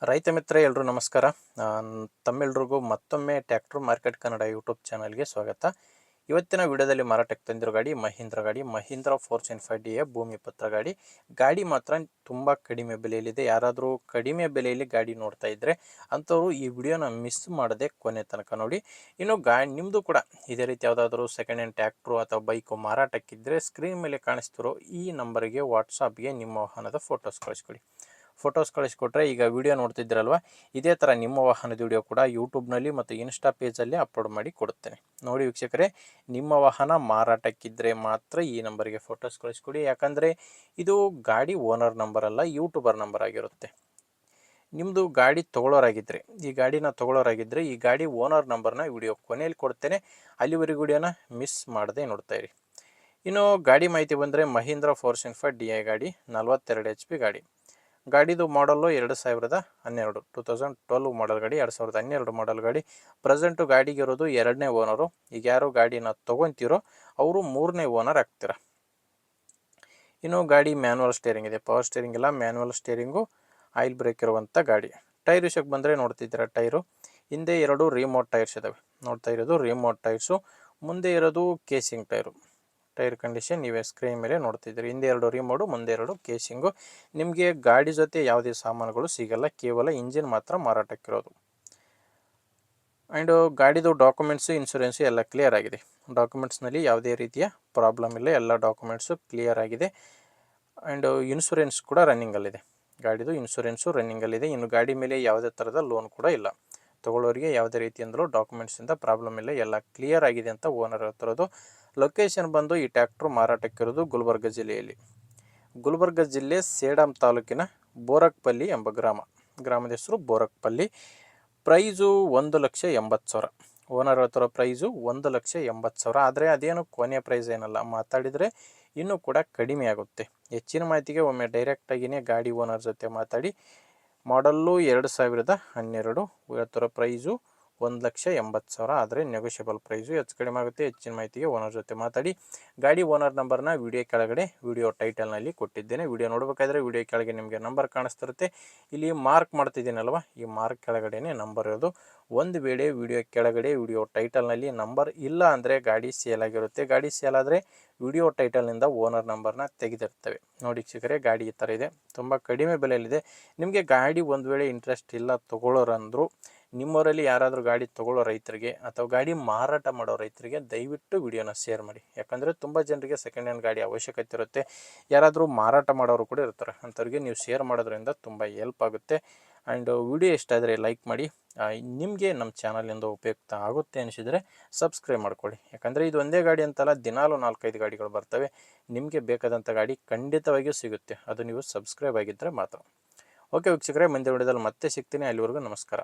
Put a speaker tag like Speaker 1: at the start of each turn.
Speaker 1: ರೈತ ಮಿತ್ರ ಎಲ್ರೂ ನಮಸ್ಕಾರ. ತಮ್ಮೆಲ್ರಿಗೂ ಮತ್ತೊಮ್ಮೆ ಟ್ರ್ಯಾಕ್ಟರ್ ಮಾರ್ಕೆಟ್ ಕನ್ನಡ ಯೂಟ್ಯೂಬ್ ಚಾನಲ್ಗೆ ಸ್ವಾಗತ. ಇವತ್ತಿನ ವಿಡಿಯೋದಲ್ಲಿ ಮಾರಾಟಕ್ಕೆ ತಂದಿರೋ ಗಾಡಿ ಮಹೀಂದ್ರ 475 ಭೂಮಿ ಪತ್ರ ಗಾಡಿ. ಗಾಡಿ ಮಾತ್ರ ತುಂಬ ಕಡಿಮೆ ಬೆಲೆಯಲ್ಲಿದೆ. ಯಾರಾದರೂ ಕಡಿಮೆ ಬೆಲೆಯಲ್ಲಿ ಗಾಡಿ ನೋಡ್ತಾ ಇದ್ದರೆ ಅಂಥವ್ರು ಈ ವಿಡಿಯೋನ ಮಿಸ್ ಮಾಡದೆ ಕೊನೆ ತನಕ ನೋಡಿ. ಇನ್ನು ನಿಮ್ಮದು ಕೂಡ ಇದೇ ರೀತಿ ಯಾವುದಾದ್ರೂ ಸೆಕೆಂಡ್ ಹ್ಯಾಂಡ್ ಟ್ರ್ಯಾಕ್ಟ್ರು ಅಥವಾ ಬೈಕು ಮಾರಾಟಕ್ಕಿದ್ದರೆ ಸ್ಕ್ರೀನ್ ಮೇಲೆ ಕಾಣಿಸ್ತಿರೋ ಈ ನಂಬರಿಗೆ ವಾಟ್ಸಾಪ್ಗೆ ನಿಮ್ಮ ವಾಹನದ ಫೋಟೋಸ್ ಕಳಿಸ್ಕೊಟ್ರೆ ಈಗ ವಿಡಿಯೋ ನೋಡ್ತಿದ್ದೀರಲ್ವ, ಇದೇ ಥರ ನಿಮ್ಮ ವಾಹನದ ವಿಡಿಯೋ ಕೂಡ ಯೂಟ್ಯೂಬ್ನಲ್ಲಿ ಮತ್ತು ಇನ್ಸ್ಟಾ ಪೇಜಲ್ಲಿ ಅಪ್ಲೋಡ್ ಮಾಡಿ ಕೊಡುತ್ತೇನೆ. ನೋಡಿ ವೀಕ್ಷಕರೇ, ನಿಮ್ಮ ವಾಹನ ಮಾರಾಟಕ್ಕಿದ್ದರೆ ಮಾತ್ರ ಈ ನಂಬರಿಗೆ ಫೋಟೋಸ್ ಕಳಿಸ್ಕೊಡಿ. ಯಾಕಂದರೆ ಇದು ಗಾಡಿ ಓನರ್ ನಂಬರ್ ಅಲ್ಲ, ಯೂಟ್ಯೂಬರ್ ನಂಬರ್ ಆಗಿರುತ್ತೆ. ನಿಮ್ಮದು ಗಾಡಿ ತೊಗೊಳೋರಾಗಿದ್ದರೆ ಈ ಗಾಡಿ ಓನರ್ ನಂಬರ್ನ ವಿಡಿಯೋ ಕೊನೆಯಲ್ಲಿ ಕೊಡ್ತೇನೆ. ಅಲ್ಲಿವರೆಗೂ ವಿಡಿಯೋನ ಮಿಸ್ ಮಾಡದೆ ನೋಡ್ತಾ ಇರಿ. ಇನ್ನು ಗಾಡಿ ಮಾಹಿತಿ ಬಂದರೆ ಮಹೀಂದ್ರ 475 DI ಗಾಡಿ, 42 HP ಗಾಡಿ. ಗಾಡಿದು ಮಾಡಲ್ಲು 2012 ಮಾಡಲ್ ಗಾಡಿ, 2012 ಮಾಡಲ್ ಗಾಡಿ. ಪ್ರೆಸೆಂಟು ಗಾಡಿಗೆ ಇರೋದು 2ನೇ ಓನರು. ಈಗ ಯಾರು ಗಾಡಿನ ತೊಗೊತೀರೋ ಅವರು 3ನೇ ಓನರ್ ಆಗ್ತೀರ. ಇನ್ನು ಗಾಡಿ ಮ್ಯಾನ್ಯುವಲ್ ಸ್ಟೇರಿಂಗ್ ಇದೆ, ಪವರ್ ಸ್ಟೇರಿಂಗ್ ಇಲ್ಲ, ಮ್ಯಾನ್ಯುವಲ್ ಸ್ಟೇರಿಂಗು, ಆಯಿಲ್ ಬ್ರೇಕ್ ಇರುವಂಥ ಗಾಡಿ. ಟೈರ್ ವಿಷಯಕ್ಕೆ ಬಂದರೆ ನೋಡ್ತಿದ್ದೀರಾ, ಟೈರು ಹಿಂದೆ 2 ರಿಮೋಟ್ ಟೈರ್ಸ್ ಇದ್ದಾವೆ. ನೋಡ್ತಾ ಇರೋದು ರಿಮೋಟ್ ಟೈರ್ಸು, ಮುಂದೆ ಇರೋದು ಕೇಸಿಂಗ್ ಟೈರು. ಟೈರ್ ಕಂಡೀಷನ್ ನೀವೇ ಸ್ಕ್ರೀನ್ ಮೇಲೆ ನೋಡ್ತಿದ್ದೀರಿ. ಹಿಂದೆ 2 ರಿಮೋಡು, ಮುಂದೆ 2 ಕೇಸಿಂಗು. ನಿಮಗೆ ಗಾಡಿ ಜೊತೆ ಯಾವುದೇ ಸಾಮಾನುಗಳು ಸಿಗಲ್ಲ, ಕೇವಲ ಇಂಜಿನ್ ಮಾತ್ರ ಮಾರಾಟಕ್ಕಿರೋದು. ಆ್ಯಂಡು ಗಾಡಿದು ಡಾಕ್ಯುಮೆಂಟ್ಸು, ಇನ್ಶೂರೆನ್ಸು ಎಲ್ಲ ಕ್ಲಿಯರ್ ಆಗಿದೆ. ಡಾಕ್ಯುಮೆಂಟ್ಸ್ನಲ್ಲಿ ಯಾವುದೇ ರೀತಿಯ ಪ್ರಾಬ್ಲಮ್ ಇಲ್ಲ, ಎಲ್ಲ ಡಾಕ್ಯುಮೆಂಟ್ಸು ಕ್ಲಿಯರ್ ಆಗಿದೆ. ಆ್ಯಂಡು ಇನ್ಶೂರೆನ್ಸ್ ಕೂಡ ರನ್ನಿಂಗಲ್ಲಿದೆ. ಗಾಡಿದು ಇನ್ಶೂರೆನ್ಸು ರನ್ನಿಂಗಲ್ಲಿದೆ. ಇನ್ನು ಗಾಡಿ ಮೇಲೆ ಯಾವುದೇ ಥರದ ಲೋನ್ ಕೂಡ ಇಲ್ಲ. ತೊಗೊಳ್ಳೋರಿಗೆ ಯಾವುದೇ ರೀತಿಯಿಂದಲೂ ಡಾಕ್ಯುಮೆಂಟ್ಸಿಂದ ಪ್ರಾಬ್ಲಮ್ ಇಲ್ಲ, ಎಲ್ಲ ಕ್ಲಿಯರ್ ಆಗಿದೆ ಅಂತ ಓನರ್ ಹೇಳ್ತಿರೋದು. ಲೊಕೇಶನ್ ಬಂದು ಈ ಟ್ರ್ಯಾಕ್ಟ್ರು ಮಾರಾಟಕ್ಕಿರೋದು ಗುಲ್ಬರ್ಗ ಜಿಲ್ಲೆಯಲ್ಲಿ. ಗುಲ್ಬರ್ಗ ಜಿಲ್ಲೆ ಸೇಡಂ ತಾಲೂಕಿನ ಬೋರಕ್ಪಲ್ಲಿ ಎಂಬ ಗ್ರಾಮದ ಹೆಸರು ಬೋರಕ್ಪಲ್ಲಿ. ಪ್ರೈಸು 1,80,000. ಓನರ್ ಹೇಳ್ತಿರೋ ಪ್ರೈಸು 1,80,000. ಆದರೆ ಅದೇನು ಕೊನೆಯ ಪ್ರೈಸ್ ಏನಲ್ಲ, ಮಾತಾಡಿದರೆ ಇನ್ನೂ ಕೂಡ ಕಡಿಮೆ ಆಗುತ್ತೆ. ಹೆಚ್ಚಿನ ಮಾಹಿತಿಗೆ ಒಮ್ಮೆ ಡೈರೆಕ್ಟಾಗಿಯೇ ಗಾಡಿ ಓನರ್ ಜೊತೆ ಮಾತಾಡಿ. ಮಾಡಲ್ಲು 2012. ಹೇಳ್ತಿರೋ ಪ್ರೈಸು 1,80,000. ಆದರೆ ನೆಗೋಷಿಯಬಲ್ ಪ್ರೈಸು, ಹೆಚ್ಚು ಕಡಿಮೆ ಆಗುತ್ತೆ. ಹೆಚ್ಚಿನ ಮಾಹಿತಿಗೆ ಓನರ್ ಜೊತೆ ಮಾತಾಡಿ. ಗಾಡಿ ಓನರ್ ನಂಬರ್ನ ವಿಡಿಯೋ ಕೆಳಗಡೆ ವಿಡಿಯೋ ಟೈಟಲ್ನಲ್ಲಿ ಕೊಟ್ಟಿದ್ದೇನೆ. ವಿಡಿಯೋ ನೋಡಬೇಕಾದ್ರೆ ವಿಡಿಯೋ ಕೆಳಗೆ ನಿಮಗೆ ನಂಬರ್ ಕಾಣಿಸ್ತಿರುತ್ತೆ. ಇಲ್ಲಿ ಮಾರ್ಕ್ ಮಾಡ್ತಿದ್ದೀನಲ್ವ, ಈ ಮಾರ್ಕ್ ಕೆಳಗಡೆನೇ ನಂಬರ್ ಇರೋದು. ಒಂದು ವೇಳೆ ವಿಡಿಯೋ ಕೆಳಗಡೆ ವಿಡಿಯೋ ಟೈಟಲ್ನಲ್ಲಿ ನಂಬರ್ ಇಲ್ಲ ಅಂದರೆ ಗಾಡಿ ಸೇಲ್ ಆಗಿರುತ್ತೆ. ಗಾಡಿ ಸೇಲ್ ಆದರೆ ವಿಡಿಯೋ ಟೈಟಲ್ನಿಂದ ಓನರ್ ನಂಬರ್ನ ತೆಗೆದಿರ್ತವೆ. ನೋಡಿ ವೀಕ್ಷಕರೇ, ಗಾಡಿ ಈ ಥರ ಇದೆ, ತುಂಬ ಕಡಿಮೆ ಬೆಲೆಯಲ್ಲಿದೆ. ನಿಮಗೆ ಗಾಡಿ ಒಂದು ವೇಳೆ ಇಂಟ್ರೆಸ್ಟ್ ಇಲ್ಲ ತೊಗೊಳ್ಳೋರಂದ್ರು, ನಿಮ್ಮವರಲ್ಲಿ ಯಾರಾದರೂ ಗಾಡಿ ತೊಗೊಳ್ಳೋ ರೈತರಿಗೆ ಅಥವಾ ಗಾಡಿ ಮಾರಾಟ ಮಾಡೋ ರೈತರಿಗೆ ದಯವಿಟ್ಟು ವಿಡಿಯೋನ ಶೇರ್ ಮಾಡಿ. ಯಾಕಂದರೆ ತುಂಬ ಜನರಿಗೆ ಸೆಕೆಂಡ್ ಹ್ಯಾಂಡ್ ಗಾಡಿ ಅವಶ್ಯಕತೆ ಇರುತ್ತೆ, ಯಾರಾದರೂ ಮಾರಾಟ ಮಾಡೋರು ಕೂಡ ಇರ್ತಾರೆ. ಅಂಥವ್ರಿಗೆ ನೀವು ಶೇರ್ ಮಾಡೋದ್ರಿಂದ ತುಂಬ ಹೆಲ್ಪ್ ಆಗುತ್ತೆ. ಆ್ಯಂಡ್ ವಿಡಿಯೋ ಇಷ್ಟ ಆದರೆ ಲೈಕ್ ಮಾಡಿ. ನಿಮಗೆ ನಮ್ಮ ಚಾನಲಿಂದ ಉಪಯುಕ್ತ ಆಗುತ್ತೆ ಅನಿಸಿದರೆ ಸಬ್ಸ್ಕ್ರೈಬ್ ಮಾಡ್ಕೊಳ್ಳಿ. ಯಾಕಂದರೆ ಇದು ಒಂದೇ ಗಾಡಿ ಅಂತಲ್ಲ, ದಿನಾಲು 4-5 ಗಾಡಿಗಳು ಬರ್ತವೆ. ನಿಮಗೆ ಬೇಕಾದಂಥ ಗಾಡಿ ಖಂಡಿತವಾಗಿಯೂ ಸಿಗುತ್ತೆ, ಅದು ನೀವು ಸಬ್ಸ್ಕ್ರೈಬ್ ಆಗಿದ್ದರೆ ಮಾತ್ರ. ಓಕೆ ವೀಕ್ಷಕರೇ, ಮುಂದೆ ವಿಡಿಯೋದಲ್ಲಿ ಮತ್ತೆ ಸಿಗ್ತೀನಿ. ಅಲ್ಲಿವರೆಗೂ ನಮಸ್ಕಾರ.